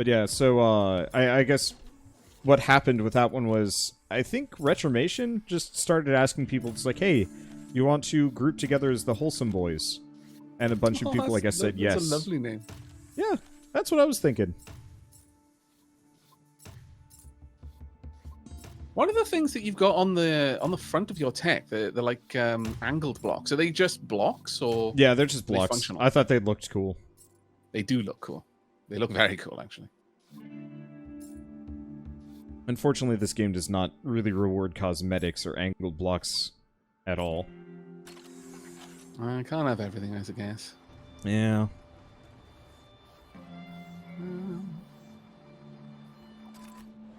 But yeah, so I guess what happened with that one was, I think Retromation just started asking people, it's like, hey, you want to group together as the Wholesome Boys? And a bunch of people, I guess, said yes. That's a lovely name. Yeah, that's what I was thinking. One of the things that you've got on the front of your tech, they're like angled blocks. Are they just blocks or? Yeah, they're just blocks. Functional? I thought they looked cool. They do look cool. They look very cool, actually. Unfortunately, this game does not really reward cosmetics or angled blocks at all. I can't have everything, I guess. Yeah.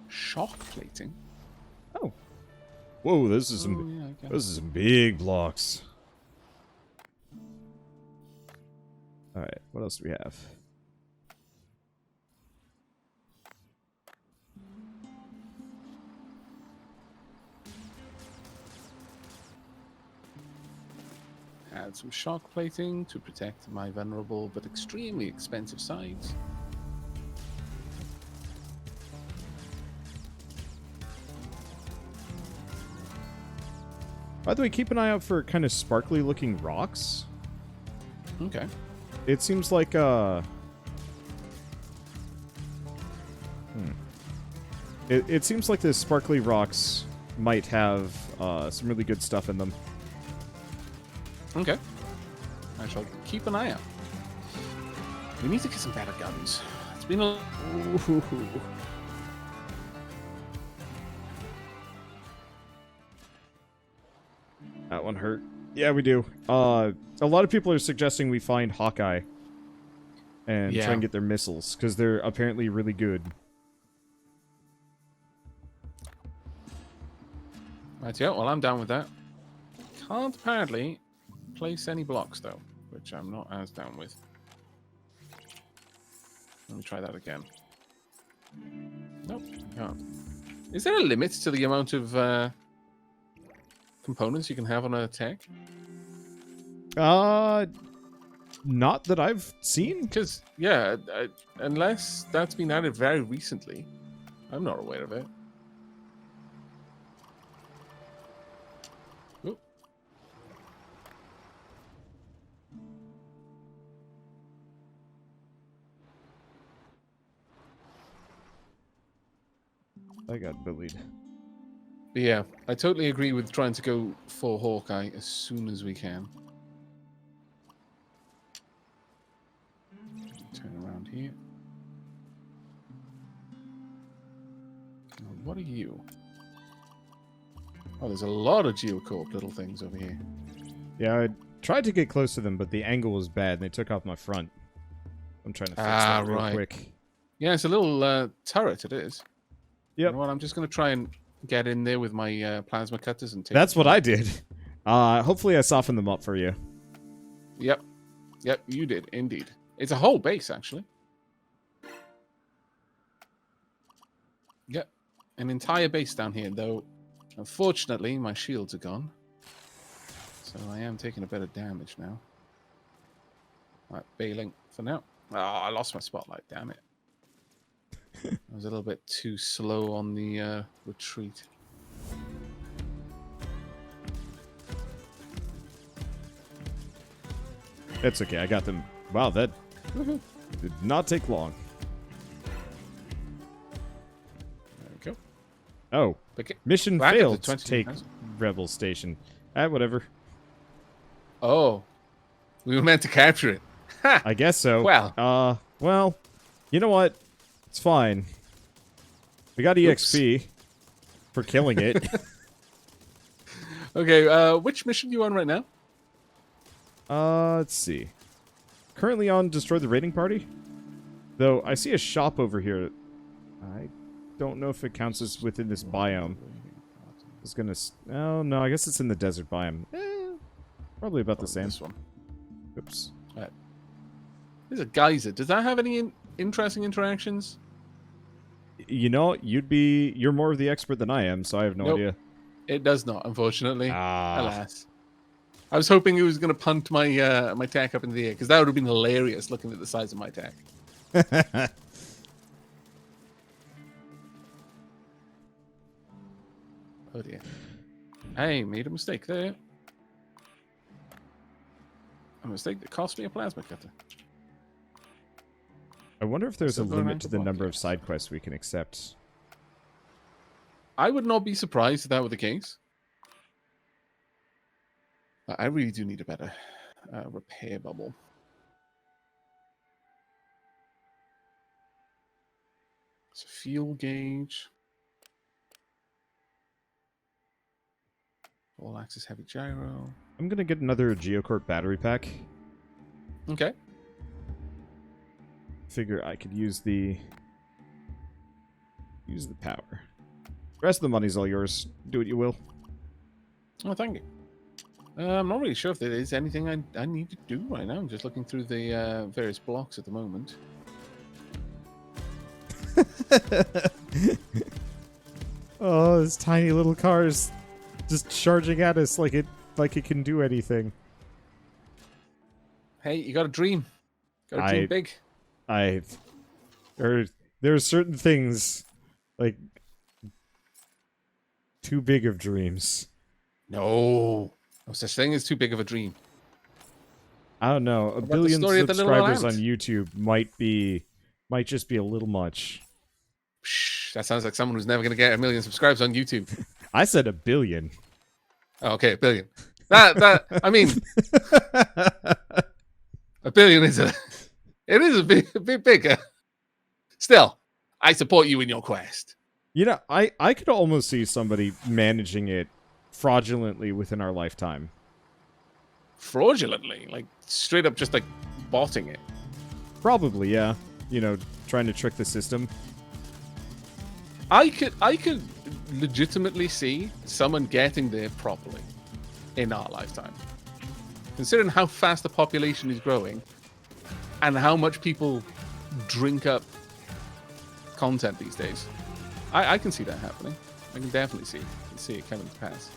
Shock plating. Oh. Whoa, this is some big blocks. Alright, what else do we have? Add some shock plating to protect my vulnerable but extremely expensive sides. By the way, keep an eye out for kind of sparkly looking rocks. Okay. It seems like It seems like the sparkly rocks might have some really good stuff in them. Okay. I shall keep an eye out. We need to get some better guns. It's been a... Ooh. That one hurt. Yeah, we do. A lot of people are suggesting we find Hawkeye and try and get their missiles, because they're apparently really good. Right, yeah, well, I'm down with that. Can't apparently place any blocks, though, which I'm not as down with. Let me try that again. Nope, I can't. Is there a limit to the amount of components you can have on a tech? Not that I've seen. Because, yeah, unless that's been added very recently, I'm not aware of it. Oop. I got bullied. But yeah, I totally agree with trying to go for Hawkeye as soon as we can. Turn around here. Now, what are you? Oh, there's a lot of geocorp little things over here. Yeah, I tried to get close to them, but the angle was bad, and they took off my front. I'm trying to fix that real quick. Yeah, it's a little turret, it is. Yep. You know what, I'm just going to try and get in there with my plasma cutters and take... That's what I did. Hopefully I softened them up for you. Yep. Yep, you did, indeed. It's a whole base, actually. Yep. An entire base down here, though. Unfortunately, my shields are gone. So I am taking a bit of damage now. Alright, bailing for now. Oh, I lost my spotlight, damn it. I was a little bit too slow on the retreat. It's okay, I got them. Wow, that did not take long. There we go. Oh, mission back failed to to take Rebel Station. Whatever. Oh, we were meant to capture it. Ha! I guess so. Well. Well, you know what? It's fine. We got EXP for killing it. Okay, which mission are you on right now? Let's see. Currently on Destroy the Raiding Party. Though, I see a shop over here. I don't know if it counts as within this biome. It's gonna... Oh, no, I guess it's in the desert biome. Probably about the same. This one. Oops. Right. There's a geyser. Does that have any interesting interactions? You know, you're more of the expert than I am, so I have no idea. It does not, unfortunately. Ah. Alas. I was hoping it was going to punt my my tech up in the air, because that would have been hilarious looking at the size of my tech. dear. I made a mistake there. A mistake that cost me a plasma cutter. I wonder if there's a Still going limit around to the the block, number yeah. of side quests we can accept. I would not be surprised if that were the case. But I really do need a better repair bubble. It's a fuel gauge. All axis heavy gyro. I'm gonna get another Geocorp battery pack. Okay. Figure I could use the power. The rest of the money's all yours. Do what you will. Oh, thank you. I'm not really sure if there is anything I need to do right now. I'm just looking through the various blocks at the moment. Oh, this tiny little car's just charging at us like it can do anything. Hey, you got a dream. Got a dream big. There are certain things like too big of dreams. No such thing as too big of a dream. I don't know. A about the billion story of the little subscribers on ant? YouTube might just be a little much. Psh, that sounds like someone who's never going to get 1 million subscribers on YouTube. I said a billion. Oh, okay, 1 billion. I mean, 1 billion is a bit bigger. Still, I support you in your quest. You know, I could almost see somebody managing it fraudulently within our lifetime. Fraudulently, like straight up just like botting it. Probably, yeah. You know, trying to trick the system. I could legitimately see someone getting there properly in our lifetime. Considering how fast the population is growing and how much people drink up content these days, I can see that happening. I can definitely see it coming to pass.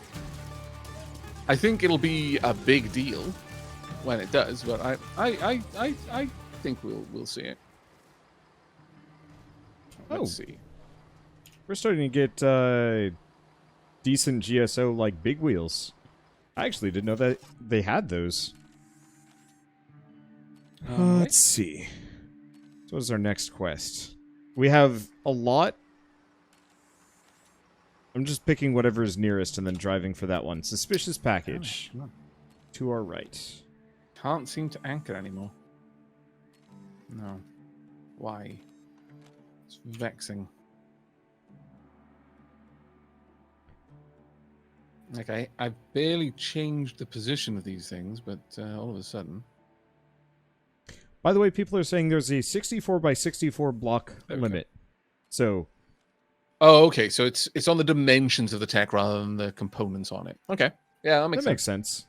I think it'll be a big deal when it does, but I think we'll see it. Let's see. We're starting to get decent GSO like big wheels. I actually didn't know that they had those. Let's see. So what's our next quest? We have a lot. I'm just picking whatever is nearest and then driving for that one. Suspicious package. Come on. To our right. Can't seem to anchor anymore. No. Why? It's vexing. Like, I've barely changed the position of these things, but all of a sudden... By the way, people are saying there's a 64 by 64 block limit. So... Oh, okay. So it's on the dimensions of the tech rather than the components on it. Okay. Yeah, that makes sense.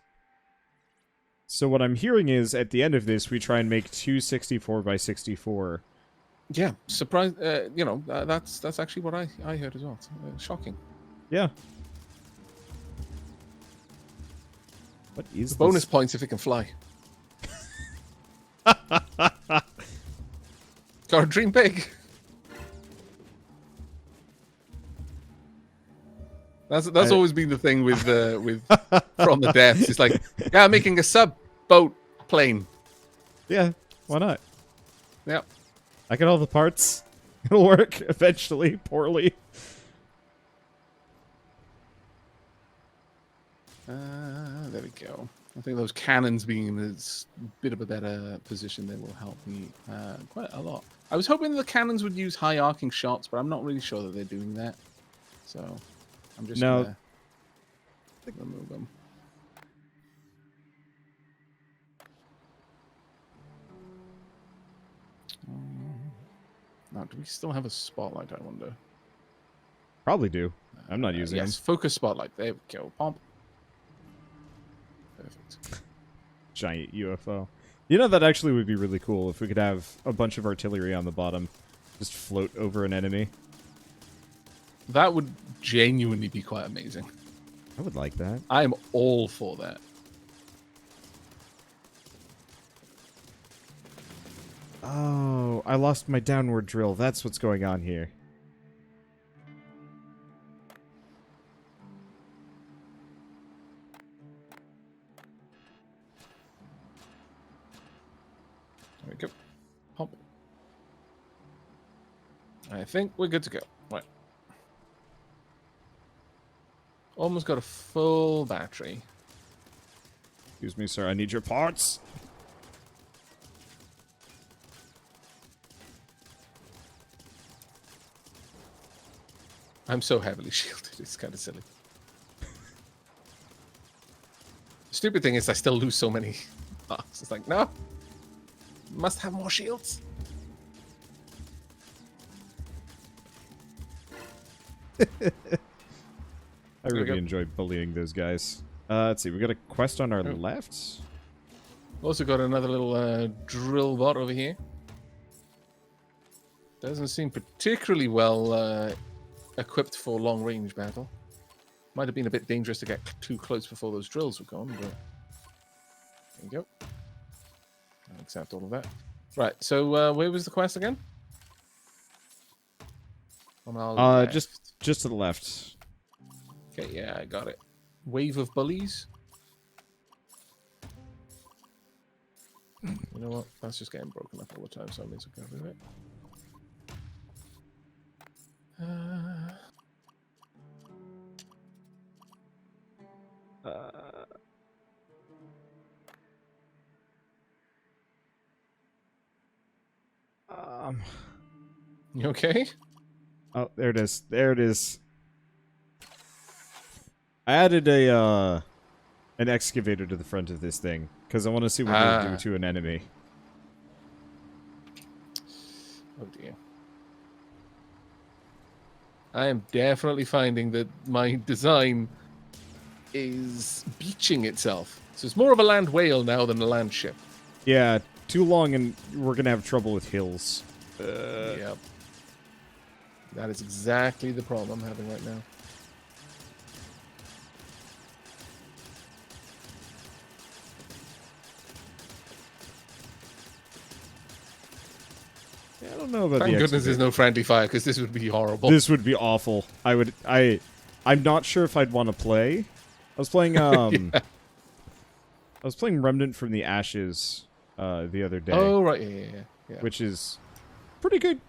So what I'm hearing is, at the end of this, we try and make two 64 by 64. Yeah, surprise. You know, that's actually what I heard as well. Shocking. Yeah. What is this? Bonus points if it can fly. Got a dream big. That's always been the thing with From the Depths. It's like, yeah, I'm making a sub boat plane. Yeah, why not? Yeah. I got all the parts. It'll work eventually, poorly. There we go. I think those cannons being in a bit of a better position there will help me quite a lot. I was hoping the cannons would use high arcing shots, but I'm not really sure that they're doing that. So I'm just gonna remove them. Now, do we still have a spotlight, I wonder? Probably do. I'm not using them. Yes, focus spotlight. There we go. Pump. Perfect. Giant UFO. You know, that actually would be really cool if we could have a bunch of artillery on the bottom just float over an enemy. That would genuinely be quite amazing. I would like that. I am all for that. Oh, I lost my downward drill. That's what's going on here. I think we're good to go. Right. Almost got a full battery. Excuse me, sir. I need your parts. I'm so heavily shielded. It's kind of silly. Stupid thing is I still lose so many arcs. It's like, no. Must have more shields. I really enjoy bullying those guys. Let's see. We got a quest on our left. Also got another little drill bot over here. Doesn't seem particularly well equipped for long-range battle. Might have been a bit dangerous to get too close before those drills were gone, but there you go. I'll accept all of that. Right, so where was the quest again? On our left. Just to the left. Okay, yeah, I got it. Wave of bullies. You know what? That's just getting broken up all the time, so I may as well go with it. You okay? Oh, there it is. There it is. I added an excavator to the front of this thing because I want to see what it'll do to an enemy. Oh dear. I am definitely finding that my design is beaching itself. So it's more of a land whale now than a land ship. Yeah, too long and we're going to have trouble with hills. Yep. That is exactly the problem I'm having right now. Yeah, I don't know about Thank goodness there's no friendly fire, because this would be horrible. This would be awful. I'm not sure if I'd want to play. I was playing I was playing Remnant from the Ashes the other day. Oh right, yeah. Which is pretty good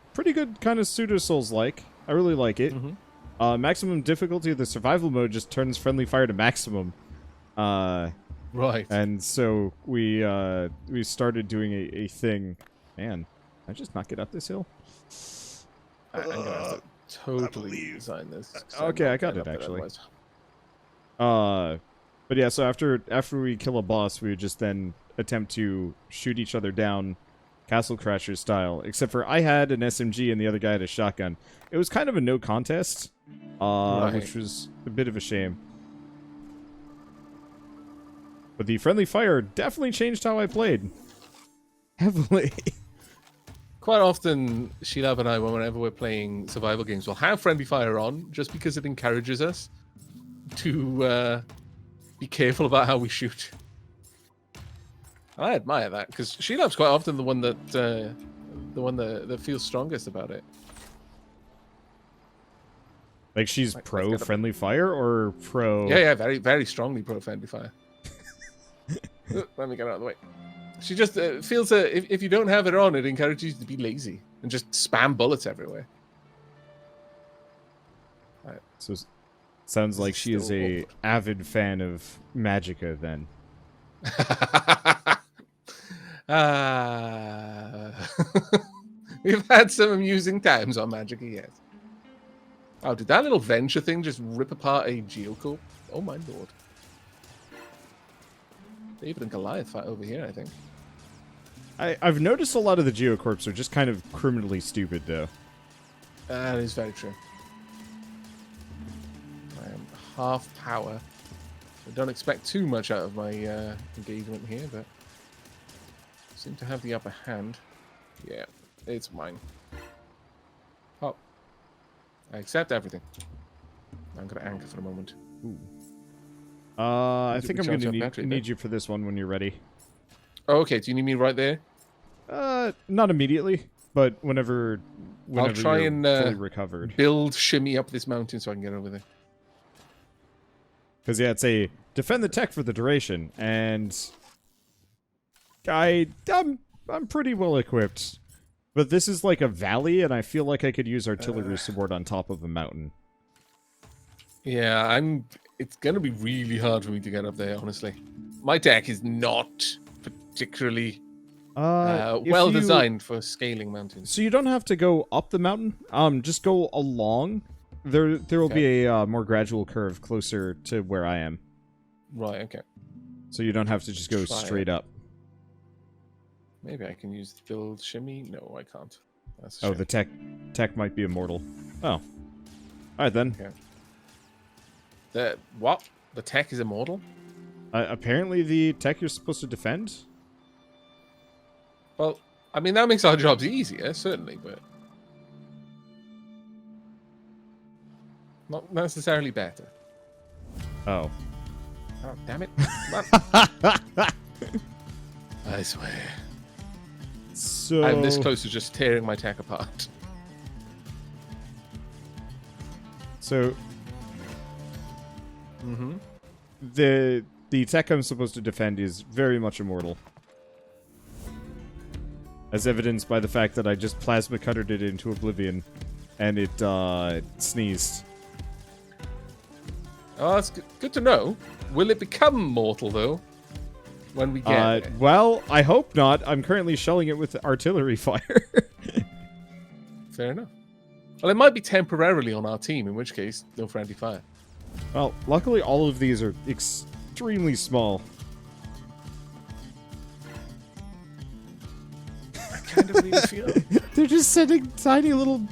kind of pseudo Souls-like. I really like it. Maximum difficulty of the survival mode just turns friendly fire to maximum. Right. And so we started doing a thing. Man, can I just not get up this hill? I'm gonna have to totally design this. Okay, I got it actually. But yeah, so after we kill a boss, we would just then attempt to shoot each other down, Castle Crasher style. Except for I had an SMG and the other guy had a shotgun. It was kind of a no contest, which was a bit of a shame. But the friendly fire definitely changed how I played. Heavily. Quite often, Sheilab and I, whenever we're playing survival games, will have friendly fire on just because it encourages us to be careful about how we shoot. And I admire that because Sheilab's quite often the one that feels strongest about it. Like she's pro friendly fire or pro? Yeah, very, very strongly pro friendly fire. Let me get out of the way. She just feels that if you don't have it on, it encourages you to be lazy and just spam bullets everywhere. Right. So sounds like she is a avid fan of Magicka then. We've had some amusing times on Magicka, yes. Oh, did that little venture thing just rip apart a geocorp? Oh my lord. David and Goliath fight over here, I think. I've noticed a lot of the geocorps are just kind of criminally stupid, though. That is very true. I am half power. I don't expect too much out of my engagement here, but seem to have the upper hand. Yeah, it's mine. Oh. I accept everything. I'm going to anchor for a moment. Ooh. I think I'm going to need you for this one when you're ready. Oh, okay. Do you need me right there? Not immediately, but whenever I'll try you're and fully recovered. Build shimmy up this mountain so I can get over there. Because yeah, it's a defend the tech for the duration, and I'm pretty well equipped. But this is like a valley, and I feel like I could use artillery support on top of a mountain. Yeah, it's gonna be really hard for me to get up there, honestly. My deck is not particularly well designed for scaling mountains. So you don't have to go up the mountain. Just go along. There will be a more gradual curve closer to where I am. Right. Okay. So you don't have to just go straight up. Maybe I can use the build shimmy. No, I can't. That's the tech might be immortal. Oh. All right then. Okay. The tech is immortal? Apparently the tech you're supposed to defend? Well, I mean, that makes our jobs easier, certainly, but not necessarily better. Oh. Oh, damn it. I swear. So... I'm this close to just tearing my tech apart. So... Mm-hmm. The tech I'm supposed to defend is very much immortal. As evidenced by the fact that I just plasma cuttered it into oblivion, and it sneezed. Oh, that's good to know. Will it become mortal, though, when we get it? Well, I hope not. I'm currently shelling it with artillery fire. Fair enough. Well, it might be temporarily on our team, in which case, no friendly fire. Well, luckily all of these are extremely small. I kind of really feel They're just sending tiny little...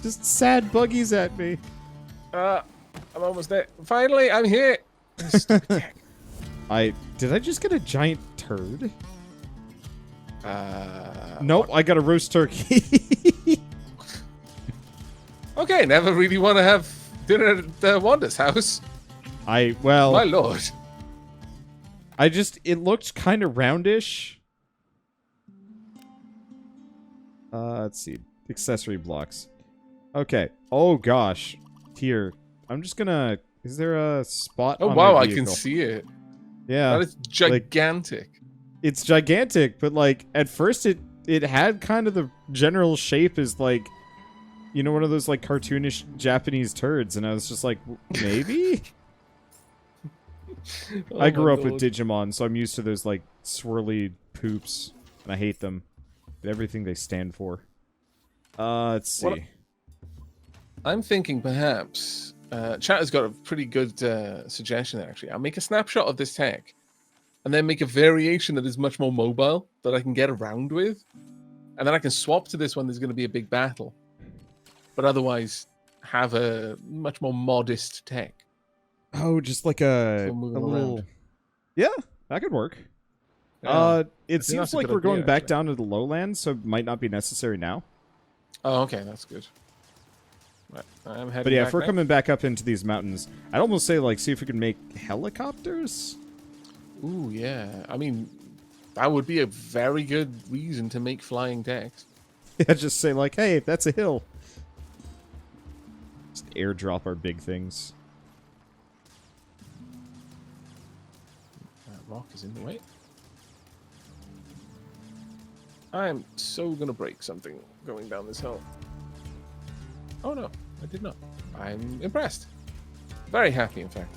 just sad buggies at me. I'm almost there. Finally, I'm here. Stupid tech. Did I just get a giant turd? Nope, I got a roast turkey. Okay, never really want to have dinner at Wanda's house. Well... My lord. it looked kind of roundish. Let's see. Accessory blocks. Okay. Oh, gosh. Here. I'm just gonna... Is there a spot Oh, on wow, my I vehicle? can see it. Yeah. That is gigantic. It's gigantic, but, like, at first it had kind of the general shape as, like, you know, one of those, like, cartoonish Japanese turds, and I was just like, maybe? Oh, I grew up Lord. with Digimon, so I'm used to those, like, swirly poops, and I hate them. Everything they stand for. Let's see. What I'm thinking perhaps... Chat has got a pretty good suggestion there, actually. I'll make a snapshot of this tech, and then make a variation that is much more mobile, that I can get around with, and then I can swap to this when there's going to be a big battle. But otherwise, have a much more modest tech. Oh, just like a little... Yeah, that could work. Yeah. It seems like we're going back down to the lowlands, so it might not be necessary now. Oh, okay, that's good. Right, I'm heading But yeah, back if we're now. coming back up into these mountains, I'd almost say, like, see if we can make helicopters? Ooh, yeah. I mean, that would be a very good reason to make flying techs. Yeah, just say, like, hey, that's a hill. Just airdrop our big things. That rock is in the way. I am so gonna break something going down this hill. Oh no, I did not. I'm impressed. Very happy, in fact.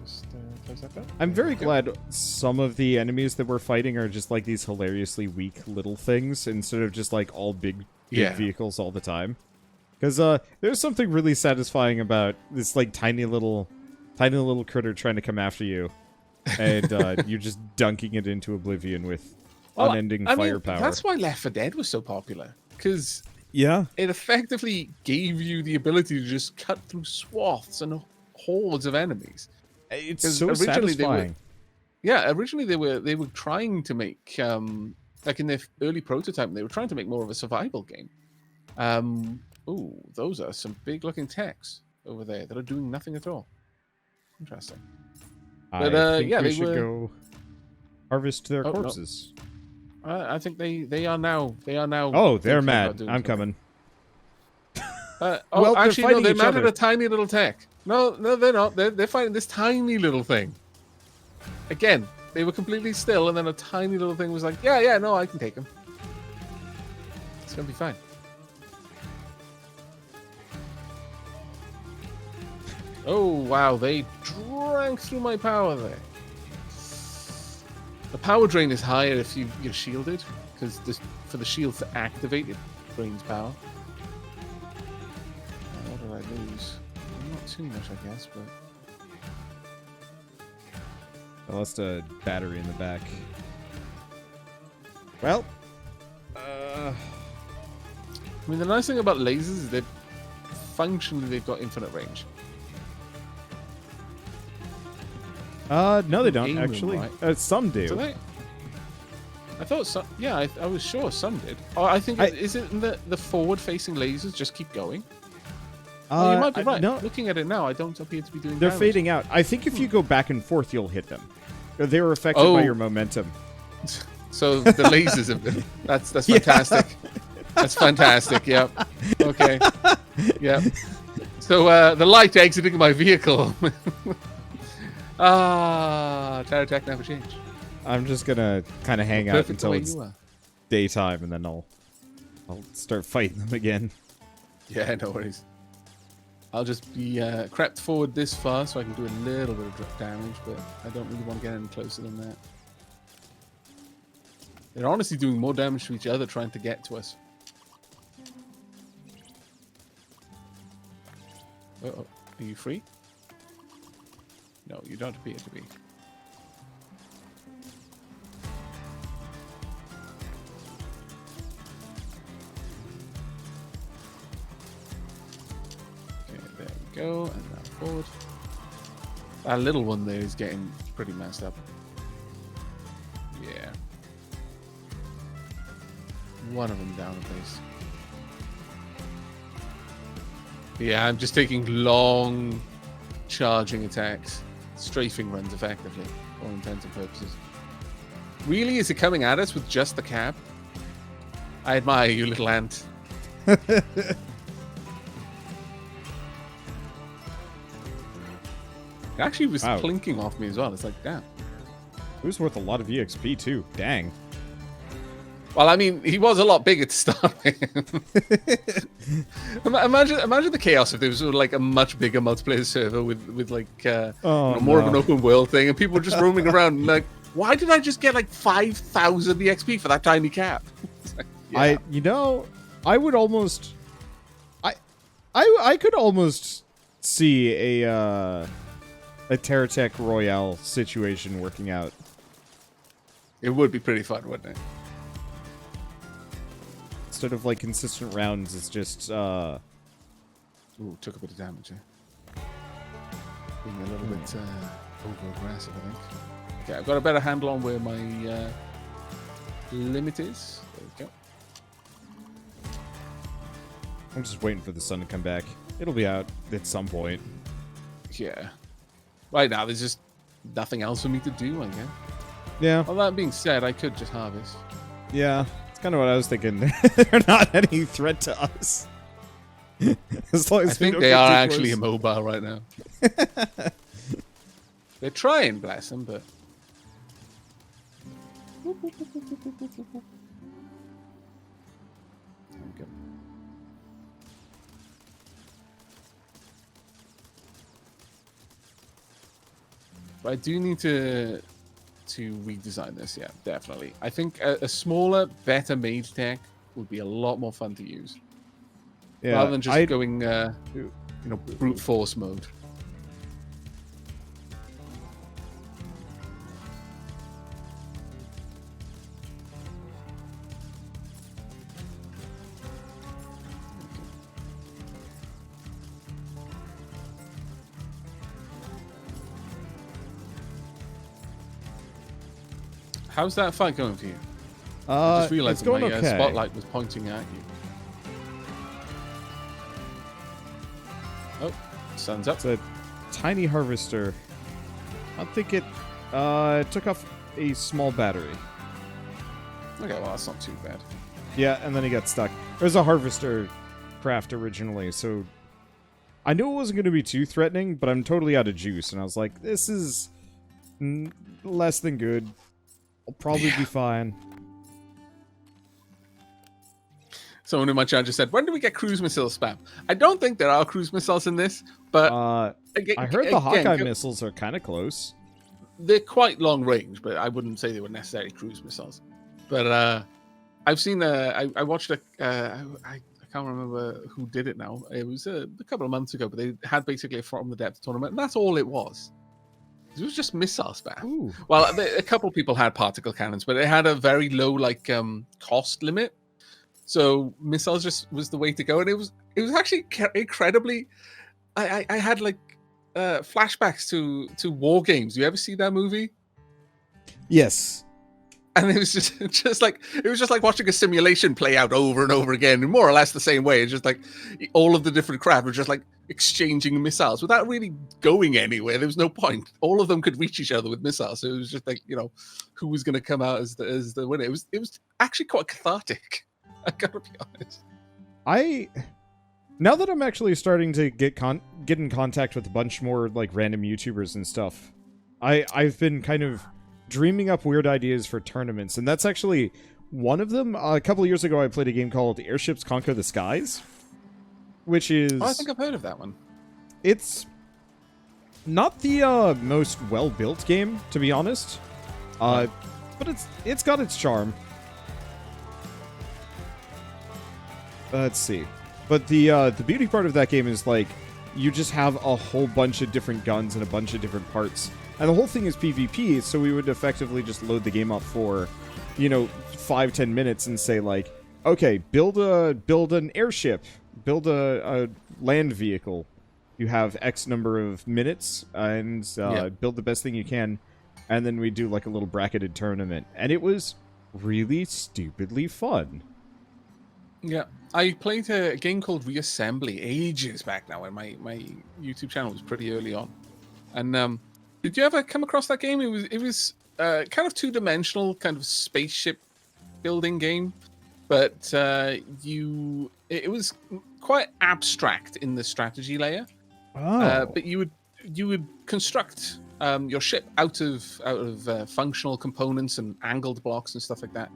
Just close that down. I'm very glad some of the enemies that we're fighting are just like these hilariously weak little things instead of just like all big vehicles all the time. Because there's something really satisfying about this like tiny little critter trying to come after you, and you're just dunking it into oblivion with unending firepower. That's why Left 4 Dead was so popular, because yeah, it effectively gave you the ability to just cut through swaths and hordes of enemies. It's so satisfying. Originally they were trying to make like in their early prototype, they were trying to make more of a survival game. Ooh, those are some big looking techs over there that are doing nothing at all. Interesting. But I think yeah, we they should go harvest their no. corpses. I think they are now. Oh, they're mad. I'm coming. Well, they're actually, no, fighting they're each mad other. at a tiny little tech. No, they're not. They're fighting this tiny little thing. Again, They were completely still, and then a tiny little thing was like, yeah, no, I can take him. It's gonna be fine. Oh, wow, they drank through my power there. The power drain is higher if you're shielded, because for the shields to activate, it drains power. What did I lose? Not too much, I guess, but... I lost a battery in the back. Well, I mean, the nice thing about lasers is that functionally they've got infinite range. No, they don't, Aim them, actually. right? Some do. Do they? I thought some... Yeah, I was sure some did. Oh, I think... Is it the forward-facing lasers just keep going? Oh, you might be right. No, Looking at it now, I don't appear to be doing they're damage. fading out. I think if you go back and forth, you'll hit them. They were affected by your momentum. So the lasers have been... That's fantastic. That's fantastic, yep. Okay. Yep. So the light exiting my vehicle. Terratech never change. I'm just gonna kind of hang out Perfect until the way it's you are. daytime, and then I'll start fighting them again. Yeah, no worries. I'll just be crept forward this far so I can do a little bit of damage, but I don't really want to get any closer than that. They're honestly doing more damage to each other trying to get to us. Uh-oh. Are you free? No, you don't appear to be. Okay, there we go, and now forward. That little one there is getting pretty messed up. Yeah. One of them down a place. Yeah, I'm just taking long charging attacks. Strafing runs effectively, for all intents and purposes. Really? Is it coming at us with just the cab? I admire you, little ant. It actually was plinking off me as well. It's like, damn. It was worth a lot of EXP too. Dang. Well, I mean, he was a lot bigger to start with. Imagine the chaos if there was like a much bigger multiplayer server with like more of an open world thing, and people were just roaming around and like, why did I just get like 5,000 EXP for that tiny cap? Like, yeah. I would almost, I could almost see a Terratech Royale situation working out. It would be pretty fun, wouldn't it? Instead of like consistent rounds, it's just Ooh, took a bit of damage there. Being a little bit over aggressive, I think. Okay, I've got a better handle on where my limit is. There we go. I'm just waiting for the sun to come back. It'll be out at some point. Yeah. Right now, there's just nothing else for me to do, I guess. Yeah. Well, that being said, I could just harvest. Yeah. Kind of what I was thinking. They're not any threat to us. As long as I think they are actually immobile right now. They're trying, bless them, but... There we go. But I do need to redesign this, yeah, definitely. I think a smaller, better mage tech would be a lot more fun to use. Yeah, rather than just going, brute force mode. How's that fight going for you? I just realized my spotlight was pointing at you. Oh, sun's up. It's a tiny harvester. I think it took off a small battery. Okay, well, that's not too bad. Yeah, and then he got stuck. It was a harvester craft originally, so I knew it wasn't going to be too threatening, but I'm totally out of juice, and I was like, this is Less than good. I'll probably be fine. Someone in my chat just said, when do we get cruise missile spam? I don't think there are cruise missiles in this, but... I heard the Hawkeye missiles are kind of close. They're quite long range, but I wouldn't say they were necessarily cruise missiles. But I've seen... I watched a... I can't remember who did it now. It was a couple of months ago, but they had basically a From the Depths tournament, and that's all it was. It was just missile spam. Ooh. Well, a couple of people had particle cannons, but it had a very low cost limit. So missiles just was the way to go, and it was actually incredibly. I had flashbacks to War Games. You ever see that movie? Yes. And it was just like watching a simulation play out over and over again, in more or less the same way. It's just like all of the different craft were just like exchanging missiles without really going anywhere. There was no point. All of them could reach each other with missiles. So it was just like, who was going to come out as the winner. It was actually quite cathartic. I gotta be honest. Now that I'm actually starting to get in contact with a bunch more like random YouTubers and stuff, I've been kind of dreaming up weird ideas for tournaments, and that's actually one of them. A couple of years ago, I played a game called Airships Conquer the Skies, which is... Oh, I think I've heard of that one. It's not the most well-built game, to be honest, but it's got its charm. Let's see. But the beauty part of that game is, like, you just have a whole bunch of different guns and a bunch of different parts. And the whole thing is PvP, so we would effectively just load the game up for, 5-10 minutes and say, like, okay, build an airship, build a land vehicle. You have X number of minutes, and build the best thing you can. And then we do, like, a little bracketed tournament. And it was really stupidly fun. Yeah, I played a game called Reassembly ages back now, and my YouTube channel was pretty early on. And did you ever come across that game? It was kind of two-dimensional, kind of spaceship building game, but it was quite abstract in the strategy layer. Oh. But you would construct your ship out of functional components and angled blocks and stuff like that.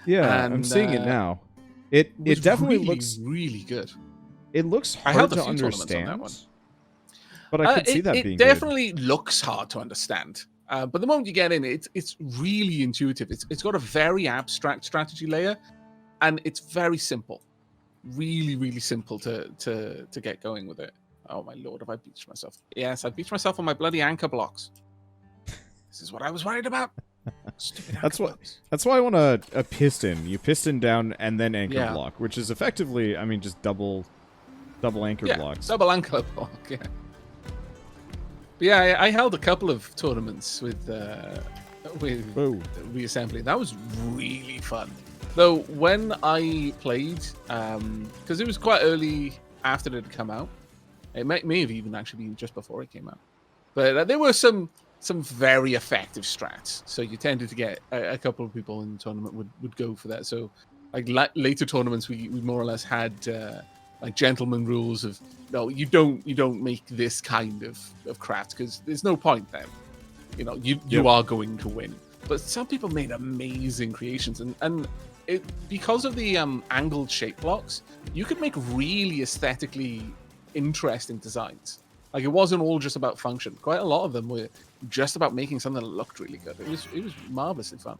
Yeah, I'm seeing it now. It definitely really, looks really good. It looks hard to understand, on that one. But I could see that being It definitely looks hard to understand. But the moment you get in, it's really intuitive. It's got a very abstract strategy layer, and it's very simple. Really, really simple to get going with it. Oh my lord, have I beached myself? Yes, I beached myself on my bloody anchor blocks. This is what I was worried about. That's why I want a piston. You piston down and then anchor block, which is effectively, I mean, just double anchor blocks. Double anchor block. Yeah. But yeah, I held a couple of tournaments with Reassembly. That was really fun. Though when I played, because it was quite early after it had come out, it may have even actually been just before it came out. But there were some very effective strats. So you tended to get a couple of people in the tournament would go for that. So like later tournaments, we more or less had like gentleman rules of, no, you don't make this kind of craft because there's no point then. You are going to win. But some people made amazing creations, and because of the angled shape blocks, you could make really aesthetically interesting designs. Like, it wasn't all just about function. Quite a lot of them were just about making something that looked really good. It was marvelously fun.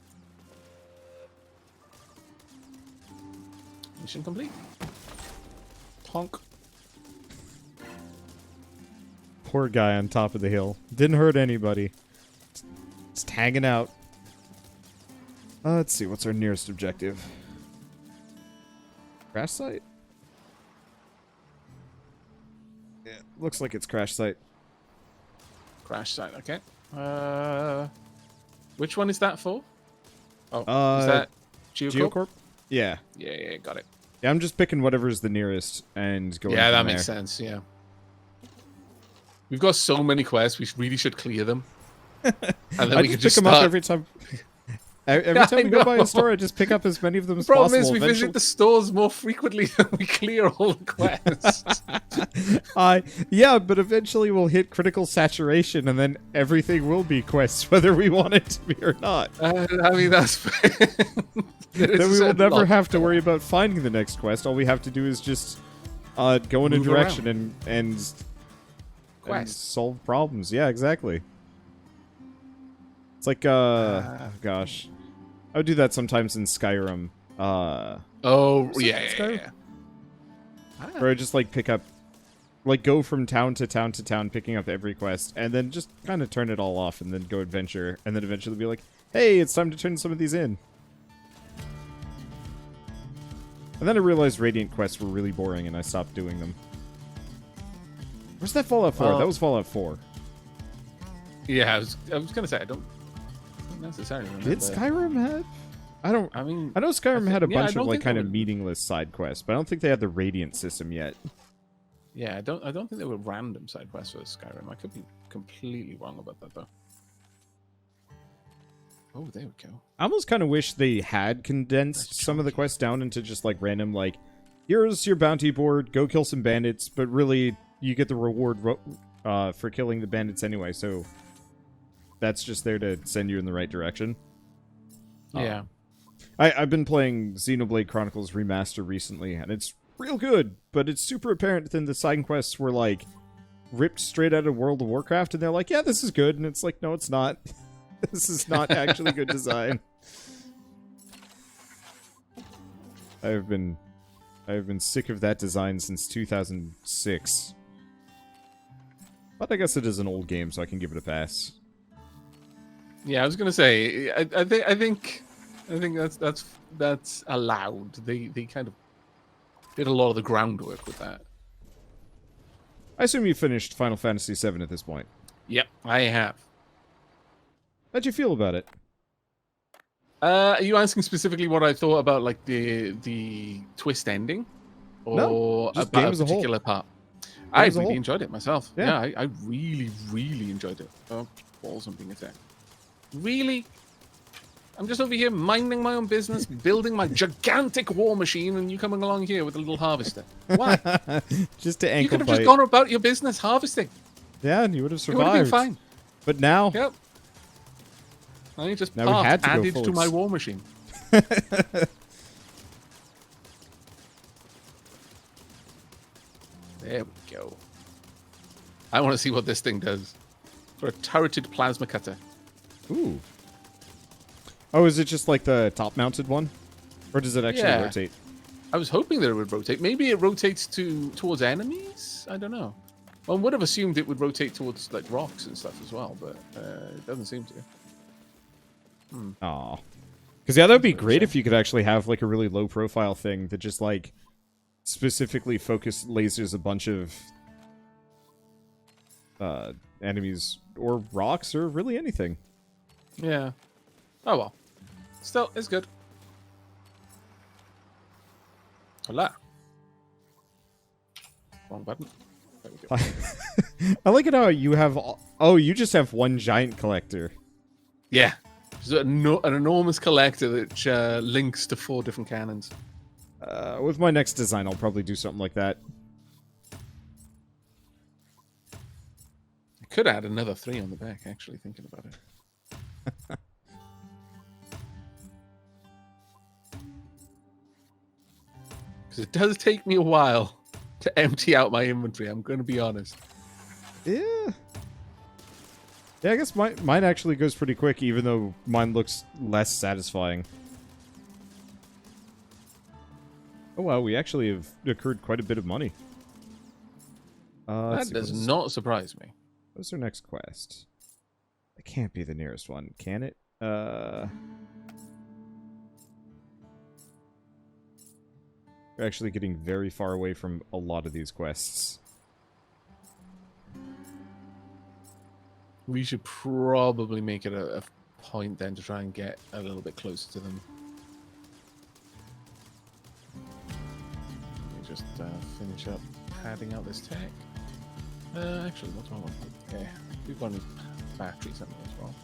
Mission complete. Honk. Poor guy on top of the hill. Didn't hurt anybody. Just hanging out. Let's see, what's our nearest objective? Crash site? Yeah, looks like it's crash site. Crash site, okay. Which one is that for? Oh, is that Geocorp? Yeah. Yeah, got it. Yeah, I'm just picking whatever's the nearest and going. Yeah, that makes sense. Yeah. We've got so many quests. We really should clear them. And then we could just pick them up every time. Every time I we go by know. a store, I just pick up as many of them The as problem possible. is we Eventually- visit the stores more frequently than we clear all the quests. Yeah, but eventually we'll hit critical saturation, and then everything will be quests, whether we want it to be or not. I mean, that's fair. Then we will never have to worry about finding the next quest. All we have to do is just go in a Move direction and Quest. solve problems. Yeah, exactly. It's like, oh gosh. I would do that sometimes in Skyrim. Oh, yeah. Where I just, like, pick up... Like, go from town to town to town, picking up every quest, and then just kind of turn it all off, and then go adventure, and then eventually be like, hey, it's time to turn some of these in. And then I realized Radiant quests were really boring, and I stopped doing them. Where's that Fallout 4? That was Fallout 4. Yeah, I was going to say, I don't necessarily remember. Did Skyrim have... I know Skyrim had a bunch of, like, kind of meaningless side quests, but I don't think they had the Radiant system yet. Yeah, I don't think they were random side quests for Skyrim. I could be completely wrong about that, though. Oh, there we go. I almost kind of wish they had condensed some of the quests down into just, like, random, like, here's your bounty board, go kill some bandits, but really, you get the reward for killing the bandits anyway, so that's just there to send you in the right direction. Yeah. I've been playing Xenoblade Chronicles Remaster recently, and it's real good, but it's super apparent that the side quests were, like, ripped straight out of World of Warcraft, and they're like, yeah, this is good, and it's like, no, it's not. This is not actually good design. I've been sick of that design since 2006. But I guess it is an old game, so I can give it a pass. Yeah, I was gonna say, I think that's allowed. They kind of did a lot of the groundwork with that. I assume you finished Final Fantasy VII at this point. Yep, I have. How'd you feel about it? Are you asking specifically what I thought about, like, the twist ending, or No, just about game a as a whole. particular part? I as a really whole. enjoyed it myself. Yeah. Yeah, I really, really enjoyed it. Oh, balls, I'm being attacked. Really? I'm just over here minding my own business, building my gigantic war machine, and you coming along here with a little harvester. Why? Just to You ankle could have bite. just gone about your business harvesting. Yeah, and you would have It would have survived. been fine. But now, Yep. I just Now we had to go added full to my war machine. There we go. I want to see what this thing does. For a turreted plasma cutter. ooh. Oh, is it just like the top-mounted one, or does it actually Yeah. rotate? I was hoping that it would rotate. Maybe it rotates towards enemies? I don't know. One would have assumed it would rotate towards, like, rocks and stuff as well, but it doesn't seem to. Aw. Because, yeah, that would be great if you could actually have, like, a really low-profile thing that just, like, specifically lasers a bunch of enemies or rocks or really anything. Yeah. Oh, well. Still, it's good. Hola. Wrong button. There we go. I like it how you have... Oh, you just have one giant collector. Yeah. Just an enormous collector that links to 4 different cannons. With my next design, I'll probably do something like that. I could add another 3 on the back, actually, thinking about it. Because it does take me a while to empty out my inventory, I'm going to be honest. Yeah. Yeah, I guess mine actually goes pretty quick, even though mine looks less satisfying. Oh wow, we actually have accrued quite a bit of money. That does not surprise me. What's our next quest? It can't be the nearest one, can it? We're actually getting very far away from a lot of these quests. We should probably make it a point then to try and get a little bit closer to them. Let me just finish up padding out this tech. Actually, what do I want? Yeah, we've got any batteries in there as well.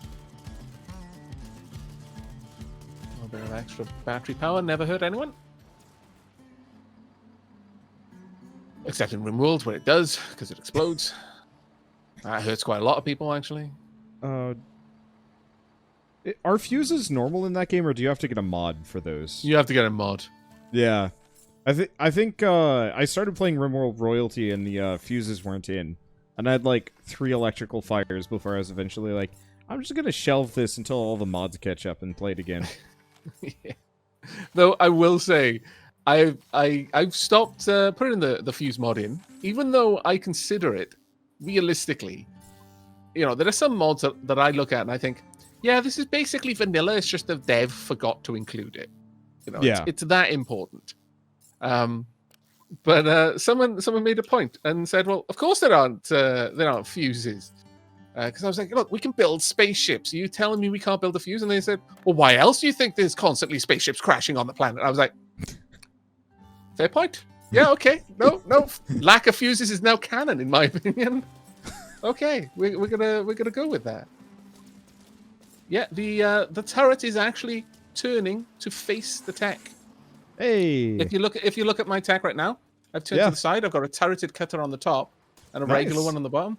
bit of extra battery power never hurt anyone. Except in RimWorld where it does, because it explodes. That hurts quite a lot of people, actually. Are fuses normal in that game, or do you have to get a mod for those? You have to get a mod. Yeah. I think I started playing RimWorld Royalty and the fuses weren't in. And I had like 3 electrical fires before I was eventually like, I'm just gonna shelve this until all the mods catch up and play it again. Yeah. Though I will say, I've stopped putting the fuse mod in, even though I consider it realistically. You know, there are some mods that I look at and I think, yeah, this is basically vanilla. It's just the dev forgot to include it. You know, Yeah. it's that important. But someone made a point and said, well, of course there aren't fuses. Because I was like, look, we can build spaceships. Are you telling me we can't build a fuse? And they said, well, why else do you think there's constantly spaceships crashing on the planet? I was like, fair point. Yeah, okay. No. Lack of fuses is now canon, in my opinion. Okay, we're gonna go with that. Yeah, the turret is actually turning to face the tech. Hey. If you look at my tech right now, I've turned to the side. I've got a turreted cutter on the top and a regular one on the bottom.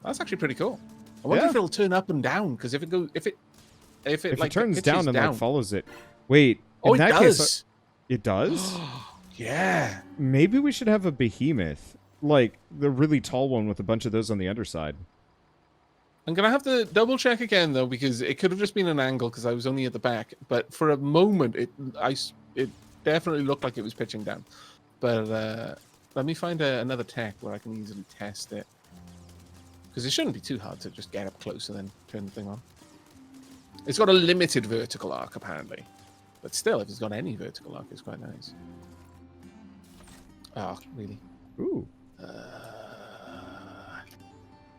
That's actually pretty cool. I wonder if it'll turn up and down, because if it turns down and down, like follows it. Wait. Oh, in it that does. Case, it does? Yeah. Maybe we should have a behemoth. Like, the really tall one with a bunch of those on the underside. I'm going to have to double check again, though, because it could have just been an angle because I was only at the back. But for a moment, it definitely looked like it was pitching down. But let me find another tech where I can easily test it. Because it shouldn't be too hard to just get up close and then turn the thing on. It's got a limited vertical arc, apparently. But still, if it's got any vertical arc, it's quite nice. Oh, really? Ooh. I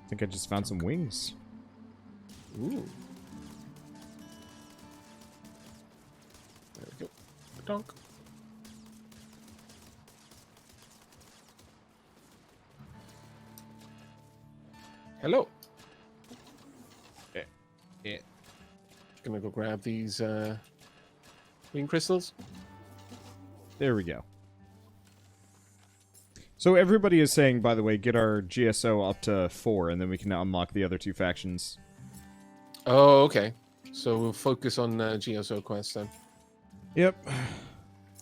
think I just found some wings. Ooh. There we go. Donk. Hello. Yeah. Gonna go grab these wing crystals. There we go. So everybody is saying, by the way, get our GSO up to 4, and then we can unlock the other 2 factions. Oh, okay. So we'll focus on GSO quests then. Yep.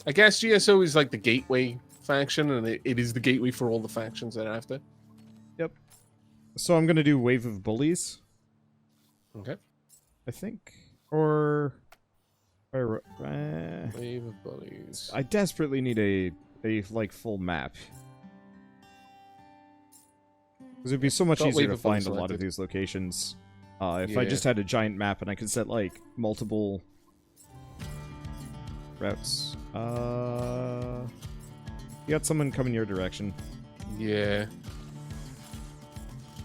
I guess GSO is like the gateway faction, and it is the gateway for all the factions thereafter. Yep. So I'm gonna do Wave of Bullies. Okay. I think. Or... Wave of Bullies. I desperately need a like, full map. Because it'd be so much easier to find a lot of these locations. If I just had a giant map and I could set, like, multiple routes. You got someone coming your direction. Yeah.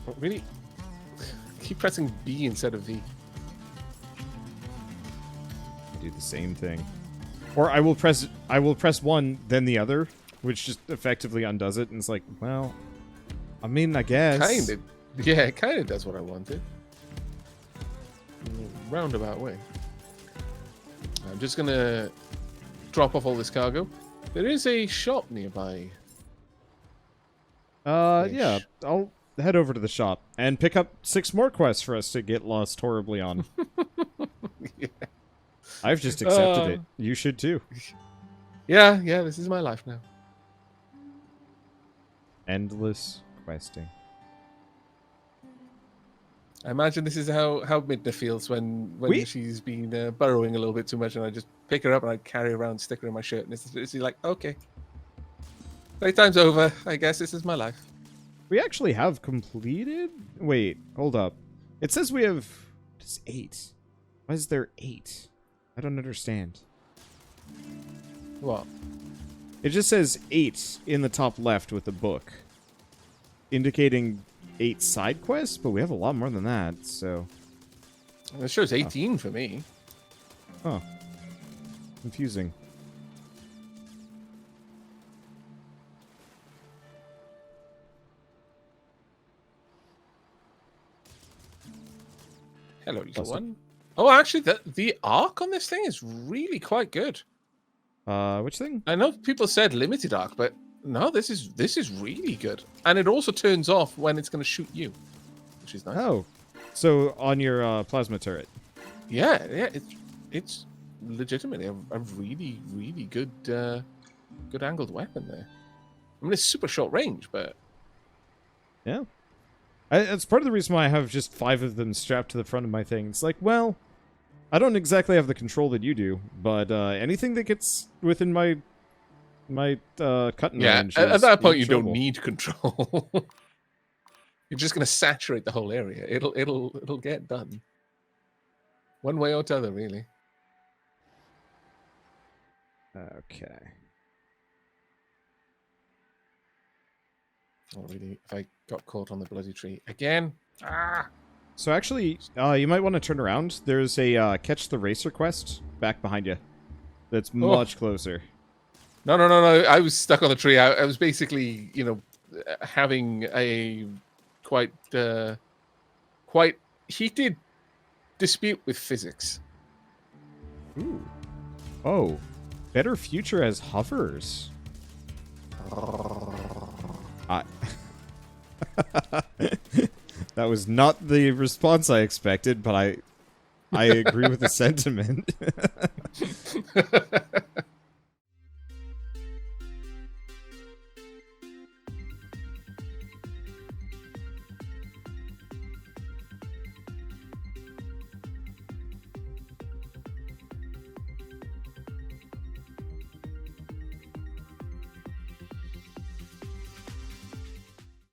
Oh, really? Keep pressing B instead of V. I do the same thing. Or I will press 1, then the other, which just effectively undoes it, and it's like, well, I mean, I guess. Kinda. Yeah, it kind of does what I wanted. In a roundabout way. I'm just gonna drop off all this cargo. There is a shop nearby. Yeah, I'll head over to the shop and pick up 6 more quests for us to get lost horribly on. Yeah. I've just accepted it. You should too. Yeah, this is my life now. Endless questing. I imagine this is how Midna feels when she's been burrowing a little bit too much, and I just pick her up and I carry her around, stick her in my shirt, and it's like, okay, playtime's over. I guess this is my life. We actually have completed. Wait, hold up. It says we have. It's 8. Why is there 8? I don't understand. What? It just says 8 in the top left with the book, indicating 8 side quests, but we have a lot more than that, so... It shows 18 for me. Huh. Confusing. Hello, little one. Oh, actually, the arc on this thing is really quite good. Which thing? I know people said limited arc, but no, this is really good. And it also turns off when it's going to shoot you, which is nice. Oh, so on your plasma turret. Yeah, it's legitimately a really, really good good angled weapon there. I mean, it's super short range, but Yeah. It's part of the reason why I have just 5 of them strapped to the front of my thing. It's like, well, I don't exactly have the control that you do, but anything that gets within my cutting range. At that point, you don't trouble. need control. You're just going to saturate the whole area. It'll get done. One way or the other, really. Okay. Oh, really? If I got caught on the bloody tree again? Ah! So actually, you might want to turn around. There's a catch the racer quest back behind you. That's much closer. No. I was stuck on the tree. I was basically, having a quite heated dispute with physics. Ooh. Oh. Better future as hovers. That was not the response I expected, but I agree with the sentiment.